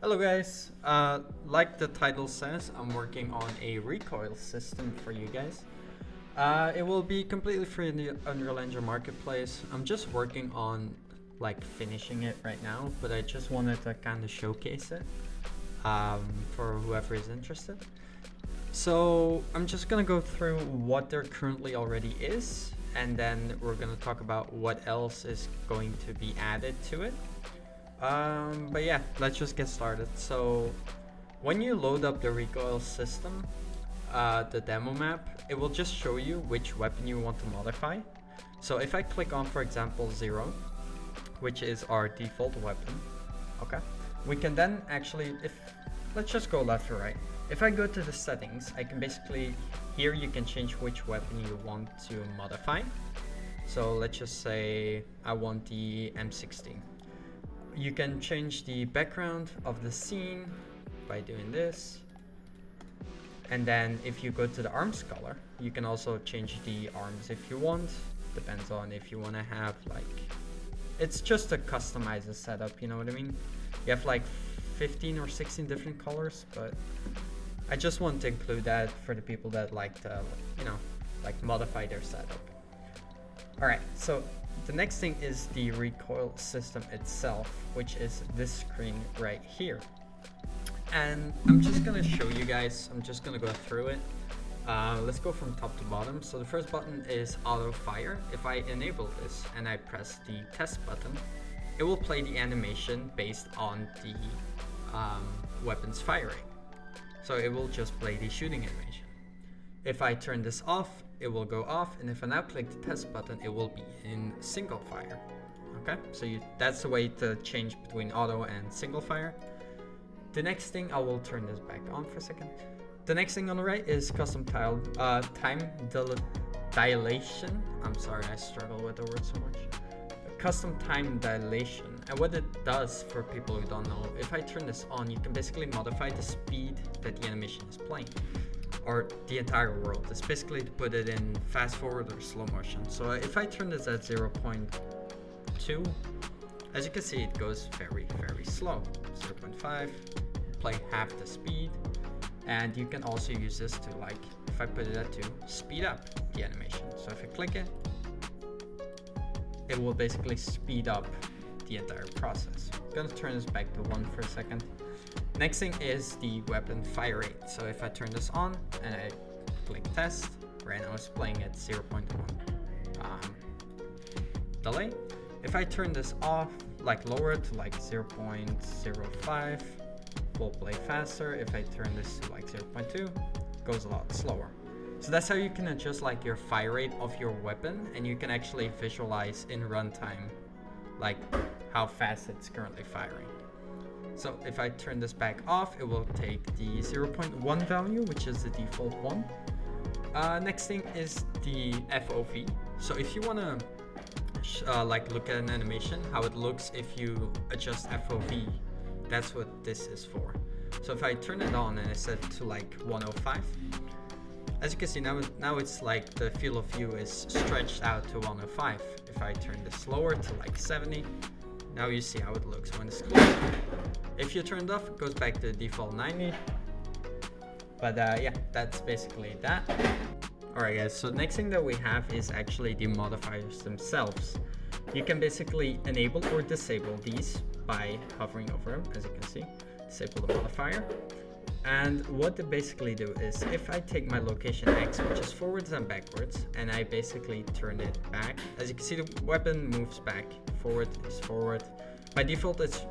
Hello guys, like the title says, I'm working on a recoil system for you guys. It will be completely free in the Unreal Engine Marketplace. I'm just working on finishing it right now, but I just wanted to kind of showcase it for whoever is interested. So I'm just gonna go through what there currently already is, and then we're gonna talk about what else is going to be added to it. But yeah, let's just get started. So when you load up the recoil system, the demo map, it will just show you which weapon you want to modify. So if I click on, for example, 0, which is our default weapon, okay, we can then actually, let's just go left or right. If I go to the settings, I can basically, here you can change which weapon you want to modify. So let's just say I want the M16. You can change the background of the scene by doing this. And then if you go to the arms color, you can also change the arms if you want. Depends on if you want to have it's just to customize the setup, you know what I mean? You have 15 or 16 different colors, but I just want to include that for the people that like to, modify their setup. All right, so the next thing is the recoil system itself, which is this screen right here. And I'm just gonna show you guys, I'm just gonna go through it. Let's go from top to bottom. So the first button is auto fire. If I enable this and I press the test button, it will play the animation based on the weapon's firing. So it will just play the shooting animation. If I turn this off, it will go off, and if I now click the test button, it will be in single fire. Okay, so that's the way to change between auto and single fire. The next thing, I will turn this back on for a second. The next thing on the right is custom time dilation. I'm sorry, I struggle with the word so much. Custom time dilation. And what it does, for people who don't know, if I turn this on, you can basically modify the speed that the animation is playing, or the entire world. It's basically to put it in fast forward or slow motion. So if I turn this at 0.2, as you can see, it goes very, very slow. 0.5, play half the speed. And you can also use this to, if I put it at 2, speed up the animation. So if I click it, it will basically speed up the entire process. I'm gonna turn this back to 1 for a second. Next thing is the weapon fire rate. So if I turn this on and I click test, right now it's playing at 0.1 delay. If I turn this off, lower it to 0.05, will play faster. If I turn this to 0.2, it goes a lot slower. So that's how you can adjust your fire rate of your weapon, and you can actually visualize in runtime how fast it's currently firing. So if I turn this back off, it will take the 0.1 value, which is the default one. Next thing is the FOV. So if you want to look at an animation, how it looks if you adjust FOV, that's what this is for. So if I turn it on and I set to 105, as you can see now it's the field of view is stretched out to 105. If I turn this lower to 70, now you see how it looks when it's closed. If you turn it off, it goes back to the default 90. But yeah, that's basically that. Alright guys, so the next thing that we have is actually the modifiers themselves. You can basically enable or disable these by hovering over them, as you can see. Disable the modifier. And what they basically do is, if I take my location X, which is forwards and backwards, and I basically turn it back, as you can see the weapon moves back. Forward is forward. By default it's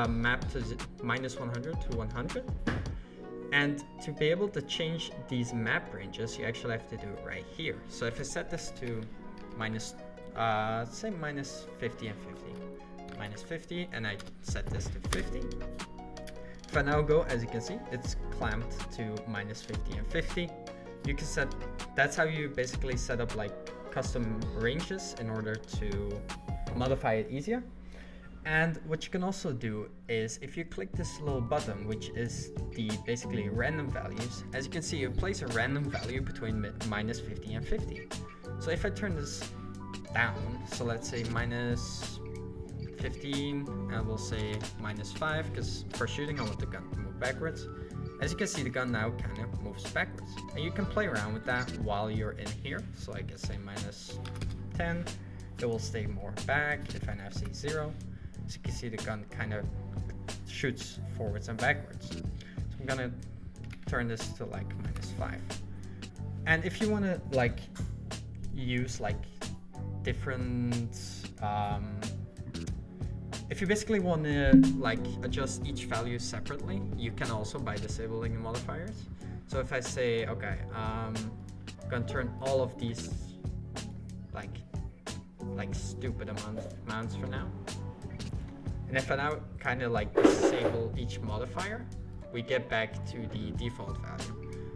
mapped to -100 to 100. And to be able to change these map ranges, you actually have to do it right here. So if I set this to say -50 and 50. -50, and I set this to 50. If I now go, as you can see, it's clamped to -50 and 50. You can set, that's how you basically set up custom ranges in order to modify it easier. And what you can also do is, if you click this little button, which is the basically random values, as you can see, it plays a random value between -50 and 50. So if I turn this down, so let's say 15, and we'll say -5, because for shooting I want the gun to move backwards. As you can see, the gun now kind of moves backwards. And you can play around with that while you're in here. So I can say -10, it will stay more back. If I now say 0, as you can see, the gun kind of shoots forwards and backwards. So I'm gonna turn this to like -5. And if you want to like use like different if you basically want to like adjust each value separately, you can also by disabling the modifiers. So if I say, okay, I'm gonna turn all of these like stupid amounts for now, and if I now kind of like disable each modifier, we get back to the default value.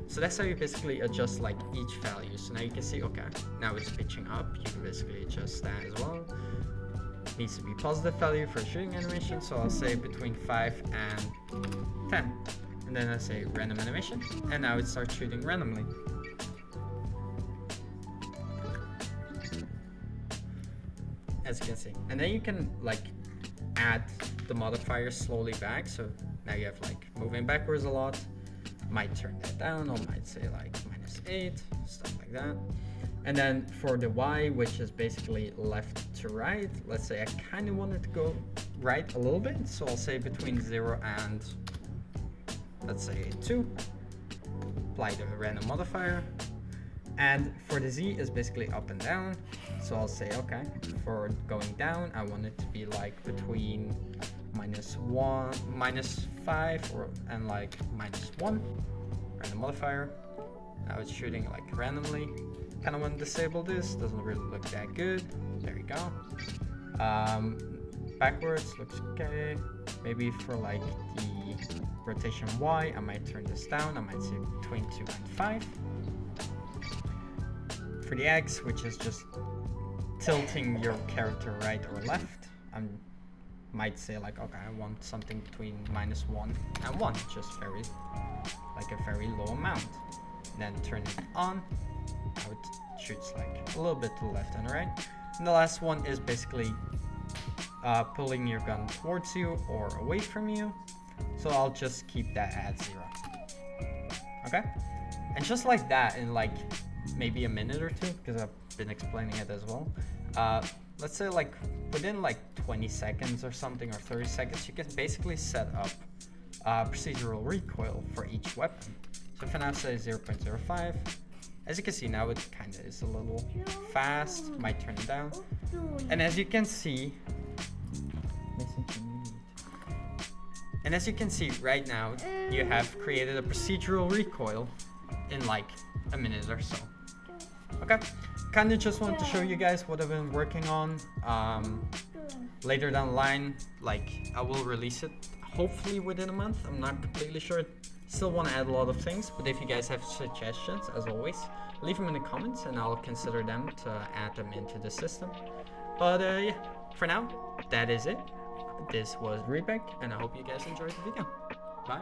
So that's how you basically adjust like each value. So now you can see, okay, now it's pitching up. You can basically adjust that as well. Needs to be positive value for shooting animation, so I'll say between 5 and 10. And then I say random animation, and now it starts shooting randomly. As you can see. And then you can like add the modifiers slowly back, so now you have like moving backwards a lot. Might turn that down, or might say like -8, stuff like that. And then for the Y, which is basically left to right, let's say I kind of want it to go right a little bit, so I'll say between 0 and let's say 2. Apply the random modifier. And for the Z is basically up and down, so I'll say, okay, for going down, I want it to be like between -1, -5, and like -1. Random modifier. Now it's shooting like randomly. Kind of want to disable this, doesn't really look that good. There we go. Backwards looks okay. Maybe for like the rotation Y, I might turn this down. I might say between 2 and 5. For the X, which is just tilting your character right or left, I might say like, okay, I want something between -1 and 1, just like a very low amount. Then turn it on. Now it shoots like a little bit to the left and right. And the last one is basically pulling your gun towards you or away from you. So I'll just keep that at 0. Okay? And just like that, in like maybe a minute or two, because I've been explaining it as well. Let's say like within like 20 seconds or something, or 30 seconds, you can basically set up procedural recoil for each weapon. So if I now say 0.05, as you can see now it kind of is a little fast, might turn it down. And as you can see, right now, you have created a procedural recoil in like a minute or so. Okay, kind of just wanted to show you guys what I've been working on. Later down the line, like I will release it hopefully within a month. I'm not completely sure. Still want to add a lot of things, but if you guys have suggestions, as always, leave them in the comments and I'll consider them to add them into the system. But yeah, for now, that is it. This was Rebek, and I hope you guys enjoyed the video. Bye.